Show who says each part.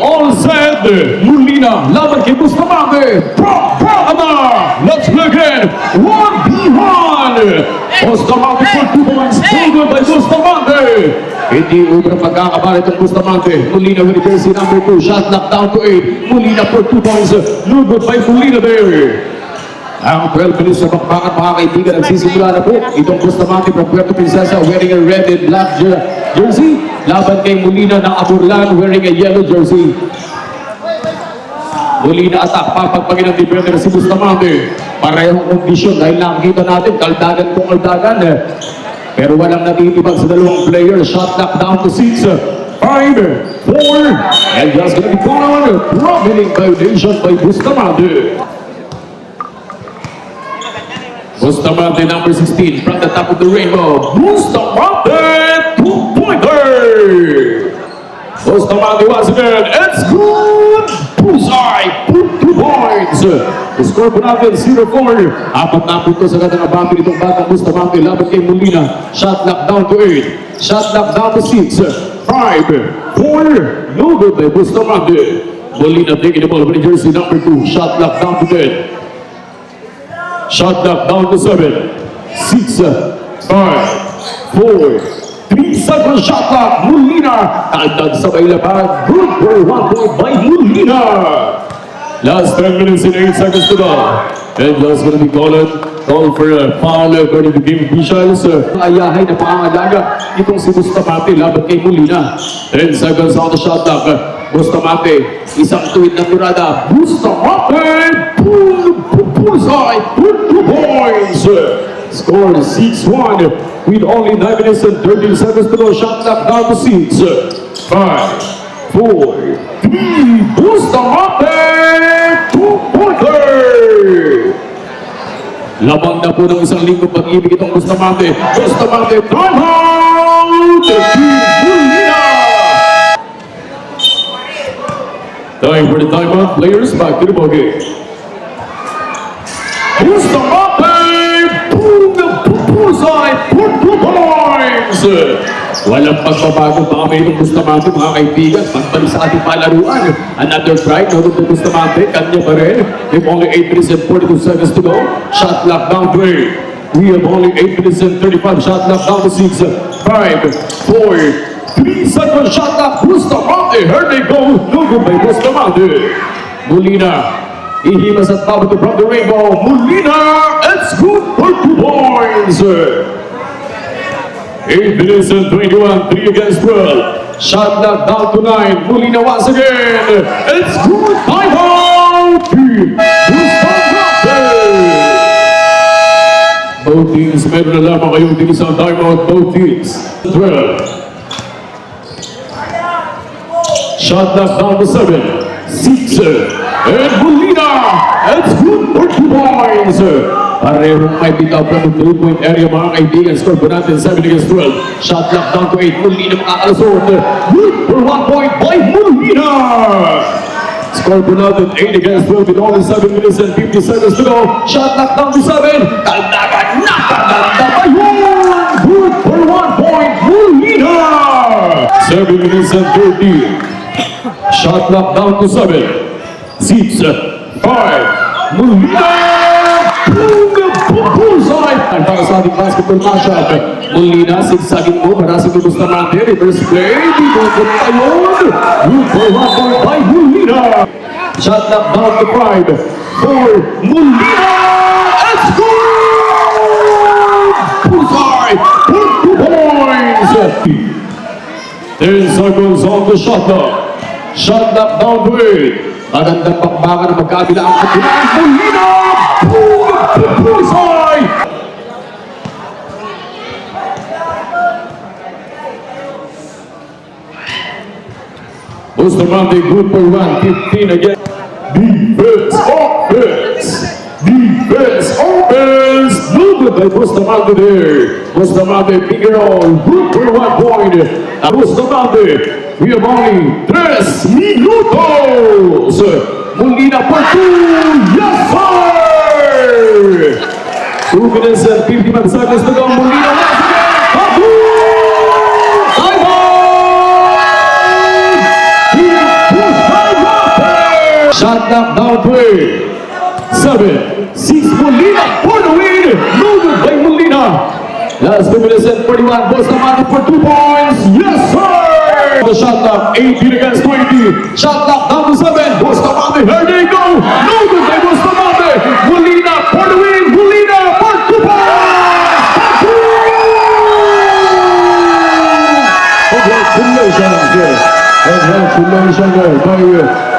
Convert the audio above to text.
Speaker 1: All set, Molina, laban kay Bustamante, let's begin, 1v1, Bustamante for 2 points, pulled by Bustamante, hindi ubra pagkakabalit ang Bustamante, Molina with jersey number 2, shot knocked down to 8, Molina for 2 points, lugot by Molina there. Ang 12 minutes na bakbakan mga kaibigan, nagsisimula na po itong Bustamante from Puerto Princesa wearing a red and black jersey, laban kay Molina ng Aburlan wearing a yellow jersey. Molina attack, papagpagin ang defender si Bustamante, parehong kondisyon dahil nakikita natin kaldagan kung kaldagan, pero walang natitibag sa dalawang player. Shot knock down to 6, 5, 4, and just gonna be caught on profiting violation by Bustamante. Bustamante number 16 from the top of the rainbow. Bustamante, 2-pointer. Bustamante once again. It's good. Bullseye. 2 points. The score po natin 0-4. Apat na punto sa ganda ng bati nitong batang Bustamante. Laban kay Molina. Shot knock down to 8. Shot knock down to 6. 5, 4. No good by Bustamante. Molina taking the ball with jersey number 2. Shot knock down to 10. Shot knock down to 7, 6, 5, 4, 3 seconds shot clock. Molina, agad sabay laban. Good for 1 point by Molina. Last 10 minutes and 8 seconds to go. And just gonna be called for a foul according to game officials. Ayahay na pangangalaga itong si Bustamante laban kay Molina. 10 seconds on the shot clock. Bustamante, isang tuwid na tirada. Bustamante, bullseye, 2 points. Score 6-1 with only 9 minutes and 13 seconds to go. Shot knock down to 6, 5, 4, 3. Bustamante, 2-pointer. Labang na po ng isang linggo pag-ibig itong Bustamante. Bustamante, time out! Molina! Time for the timeout. Players back to the ball game. Bustamante, bullseye, 2 points. Walang pagbabago pa kami itong Bustamante mga kaibigan. Pagbalik sa ating palaruan. Another try, nandun to Bustamante. Kanya pa rin. We have only 8 minutes and 42 seconds to go. Shot clock down to 8. We have only 8 minutes and 35. Shot clock down to 6, 5, 4, 3 seconds shot clock. Bustamante, here they go. No good by Bustamante. Molina, ihimas at pabato from the rainbow. Molina, it's good for 2 points. 8 minutes and 21, 3 against 12. Shot knock down to 9. Molina once again. It's good. Time out. Bustamante. Both teams, meron na lamang kayong tinisang timeout. Both teams. 12. Shot knock down to 7, 6, and Molina, it's good for 2 points. Parehong may pick-up from the 3-point area mga kaibigan. Score po natin 7 against 12. Shot knock down to 8, Molina makakalusot. Good for 1 point by Molina. Score po natin 8 against 12 with only 7 minutes and 50 seconds to go. Shot knock down to 7, kaldagan, nakaganda pa yun. Good for 1 point, Molina. 7 minutes and 30. Shot knock down to 7, 6, 5, Molina! Bullseye! Ang para sa ating basketball matchup. Molina, sigsagin mo, marasig ni Bustamante, reverse play, dito po tayon! Good for 1 point by Molina! Shot knock down to 5, 4, Molina! It's good! Bullseye! 2 points! 10 seconds on the shot clock. Shot knock down to 8. Magandang pakbakan na magkabila ang katulaan. Molina! Bullseye! Bustamante good for 1, 15 again. Defense, offense! Defense, offense! Good by Bustamante there. Bustamante, bigger all. Good for 1 point. Bustamante, we have only 3 minutos. Molina for 2. Yes, sir! 2 minutes and 55 seconds to go. Molina once again. Time out! Shot clock down to 7, 6 Molina for the win. No good by Molina. Last 2 minutes and 41. Bustamante for 2 points. Yes, sir. The shot clock 18 against 20. Shot clock down to 7. Bustamante, here they go. No good by Bustamante. Molina for the win. Molina for 2 points. Congratulations, by Molina.